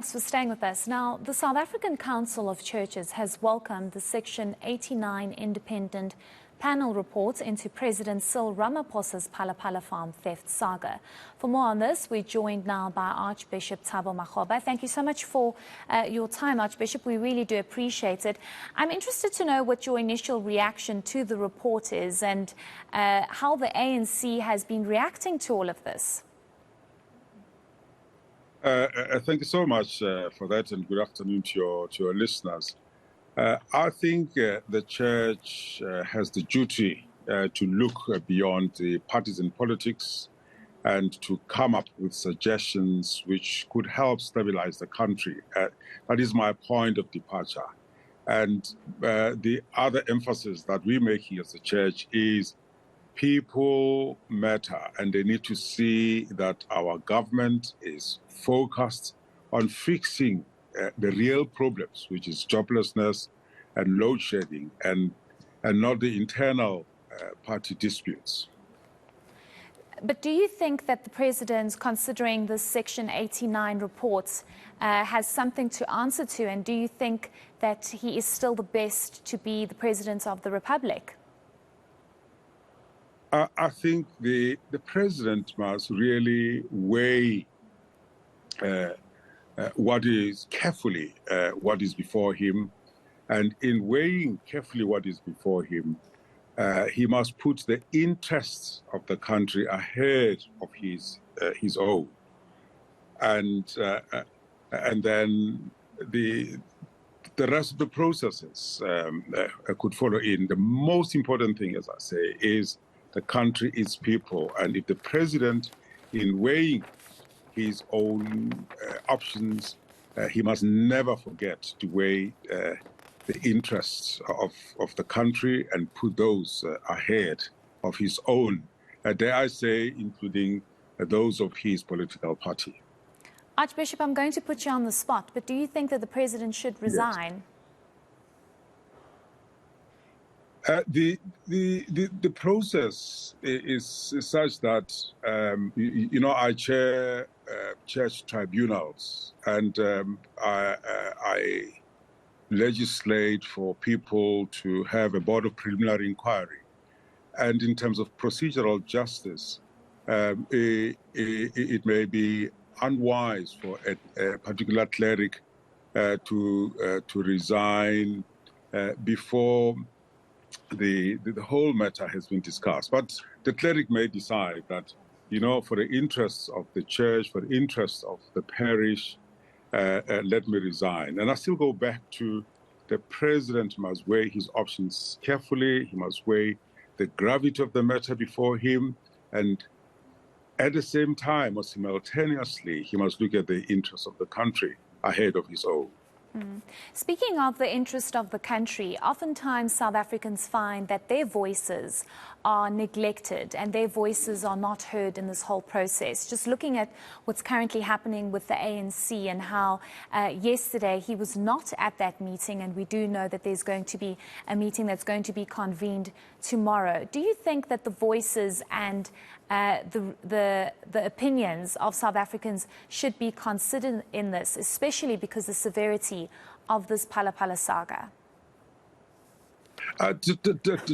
Thanks for staying with us. Now, the South African Council of Churches has welcomed the Section 89 independent panel report into President Cyril Ramaphosa's Phala Phala Farm Theft saga. For more on this, we're joined now by Archbishop Thabo Makgoba. Thank you so much for your time, Archbishop. We really do appreciate it. I'm interested to know what your initial reaction to the report is and how the ANC has been reacting to all of this. Thank you so much for that, and good afternoon to your listeners. I think the church has the duty to look beyond the partisan politics and to come up with suggestions which could help stabilize the country. That is my point of departure. And the other emphasis that we make here as a church is people matter, and they need to see that our government is focused on fixing the real problems, which is joblessness and load shedding, and not the internal party disputes. But do you think that the president, considering the Section 89 reports, has something to answer to, and do you think that he is still the best to be the president of the Republic? I think the president must really weigh what is before him, and in weighing carefully what is before him, he must put the interests of the country ahead of his own, and then the rest of the processes could follow in. The most important thing, as I say, is the country, its people, and if the president, in weighing his own options, he must never forget to weigh the interests of the country and put those ahead of his own, dare I say, including those of his political party. Archbishop, I'm going to put you on the spot, but do you think that the president should resign? Yes. The process is such that, I chair church tribunals, and I legislate for people to have a board of preliminary inquiry. And in terms of procedural justice, it may be unwise for a particular cleric to resign before the whole matter has been discussed. But the cleric may decide that, for the interests of the church, for the interests of the parish, let me resign. And I still go back to the president must weigh his options carefully. He must weigh the gravity of the matter before him. And at the same time, or simultaneously, he must look at the interests of the country ahead of his own. Speaking of the interest of the country, oftentimes South Africans find that their voices are neglected and their voices are not heard in this whole process. Just looking at what's currently happening with the ANC and how yesterday he was not at that meeting, and we do know that there's going to be a meeting that's going to be convened tomorrow. Do you think that the voices and the opinions of South Africans should be considered in this, especially because the severity of this Phala Phala saga?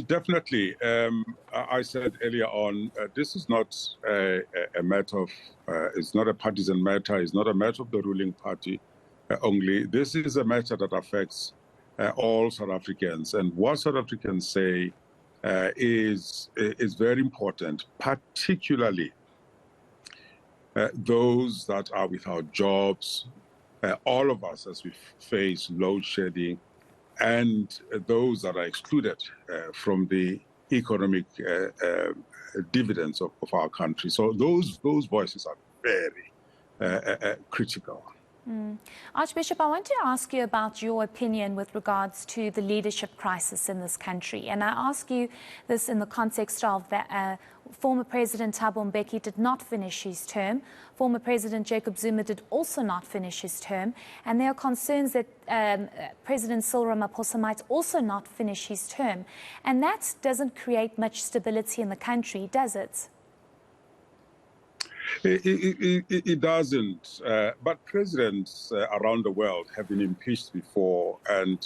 Definitely. I said earlier on, this is not a matter of, it's not a partisan matter, it's not a matter of the ruling party only. This is a matter that affects all South Africans. And what South Africans say is very important, particularly those that are without jobs, all of us as we face load shedding, and those that are excluded from the economic dividends of our country. So those voices are very critical. Archbishop, I want to ask you about your opinion with regards to the leadership crisis in this country. And I ask you this in the context of that former President Thabo Mbeki did not finish his term. Former President Jacob Zuma did also not finish his term. And there are concerns that President Cyril Ramaphosa might also not finish his term. And that doesn't create much stability in the country, does it? It doesn't. But presidents around the world have been impeached before, and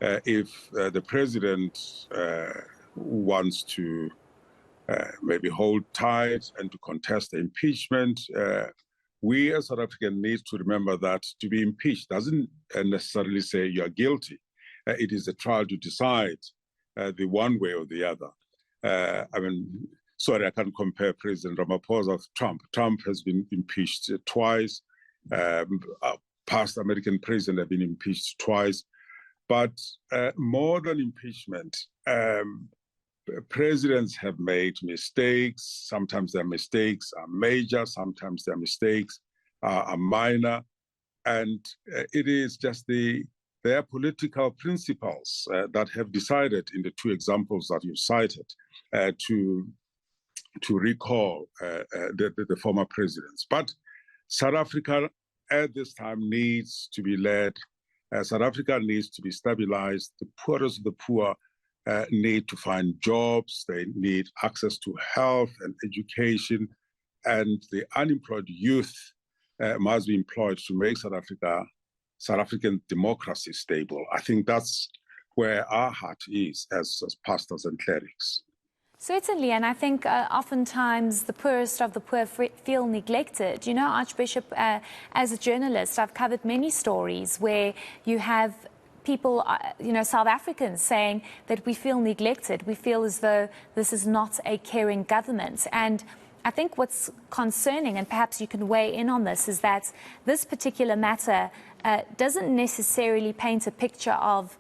if the president wants to maybe hold tight and to contest the impeachment, we as South Africans need to remember that to be impeached doesn't necessarily say you're guilty. It is a trial to decide the one way or the other. Sorry, I can't compare President Ramaphosa with Trump. Trump has been impeached twice. Past American presidents have been impeached twice. But more than impeachment, presidents have made mistakes. Sometimes their mistakes are major, sometimes their mistakes are minor. And it is just their political principles that have decided in the two examples that you cited to recall the former presidents. But South Africa at this time needs to be led. South Africa needs to be stabilized. The poorest of the poor need to find jobs. They need access to health and education. And the unemployed youth must be employed to make South African democracy stable. I think that's where our heart is as pastors and clerics. Certainly, and I think oftentimes the poorest of the poor feel neglected. You know, Archbishop, as a journalist, I've covered many stories where you have people, South Africans saying that we feel neglected. We feel as though this is not a caring government. And I think what's concerning, and perhaps you can weigh in on this, is that this particular matter doesn't necessarily paint a picture of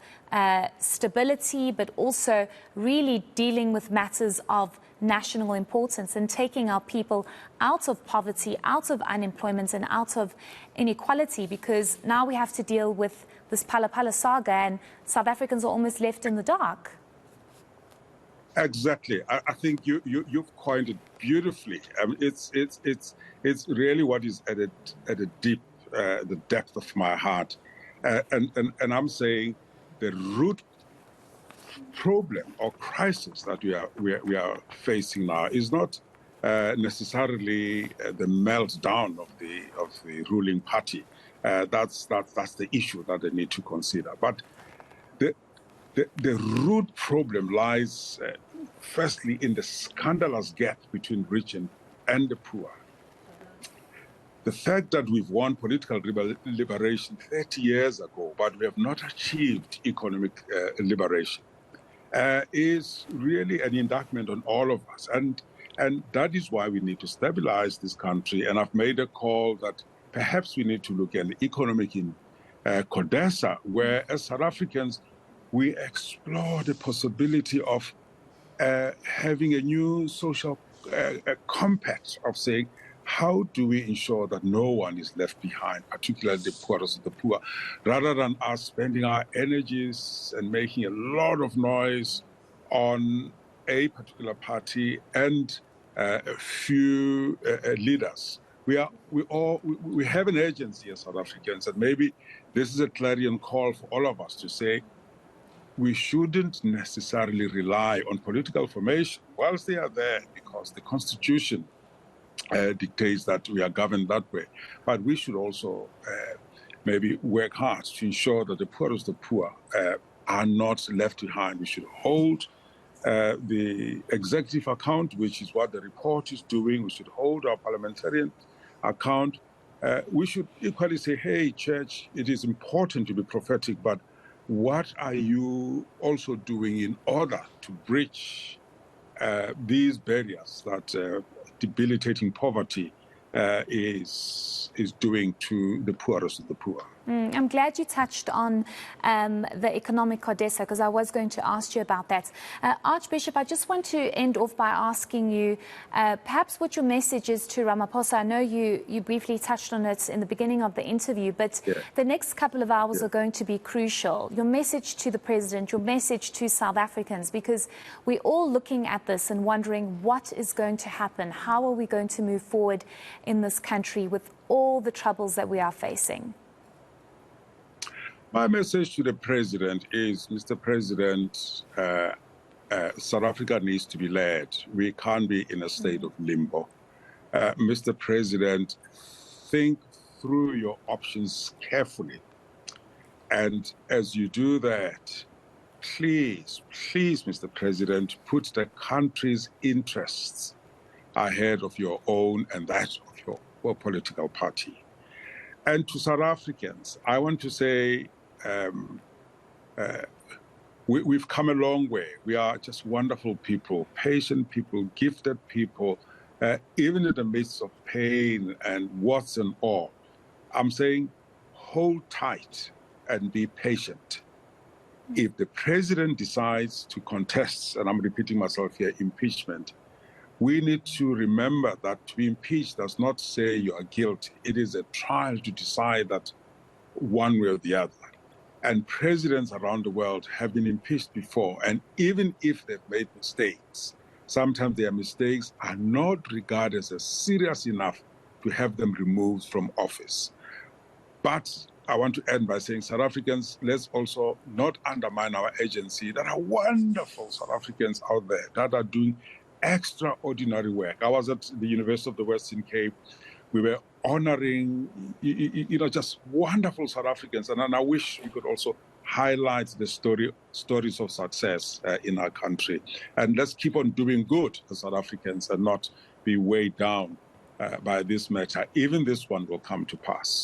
stability, but also really dealing with matters of national importance and taking our people out of poverty, out of unemployment, and out of inequality, because now we have to deal with this Phala Phala saga, and South Africans are almost left in the dark. Exactly. I think you've coined it beautifully. It's really what is at the depth of my heart, and I'm saying the root problem or crisis that we are facing now is not necessarily the meltdown of the ruling party. That's the issue that they need to consider. But the root problem lies firstly in the scandalous gap between rich and the poor. The fact that we've won political liberation 30 years ago, but we have not achieved economic liberation, is really an indictment on all of us. And that is why we need to stabilize this country. And I've made a call that perhaps we need to look at economic CODESA, where as South Africans, we explore the possibility of having a new social compact of saying, how do we ensure that no one is left behind, particularly the poorest of the poor, rather than us spending our energies and making a lot of noise on a particular party and a few leaders. We have an urgency as South Africans, and maybe this is a clarion call for all of us to say, we shouldn't necessarily rely on political formation whilst they are there, because the Constitution dictates that we are governed that way. But we should also maybe work hard to ensure that the poorest of the poor are not left behind. We should hold the executive account, which is what the report is doing. We should hold our parliamentarian account. We should equally say, hey, church, it is important to be prophetic, but what are you also doing in order to bridge these barriers that debilitating poverty is doing to the poorest of the poor? I'm glad you touched on the economic CODESA, because I was going to ask you about that. Archbishop, I just want to end off by asking you perhaps what your message is to Ramaphosa. I know you briefly touched on it in the beginning of the interview, but the next couple of hours are going to be crucial. Your message to the president, your message to South Africans, because we're all looking at this and wondering what is going to happen. How are we going to move forward in this country with all the troubles that we are facing? My message to the president is, Mr. President, South Africa needs to be led. We can't be in a state of limbo. Mr. President, think through your options carefully. And as you do that, please, Mr. President, put the country's interests ahead of your own and that of your political party. And to South Africans, I want to say we've come a long way. We are just wonderful people, patient people, gifted people, even in the midst of pain and what's and all. I'm saying hold tight and be patient. If the president decides to contest, and I'm repeating myself here, impeachment, we need to remember that to be impeached does not say you are guilty. It is a trial to decide that one way or the other. And presidents around the world have been impeached before. And even if they've made mistakes, sometimes their mistakes are not regarded as serious enough to have them removed from office. But I want to end by saying, South Africans, let's also not undermine our agency. There are wonderful South Africans out there that are doing extraordinary work. I was at the University of the Western Cape. We were honoring, just wonderful South Africans. And I wish we could also highlight the stories of success in our country. And let's keep on doing good as South Africans and not be weighed down by this matter. Even this one will come to pass.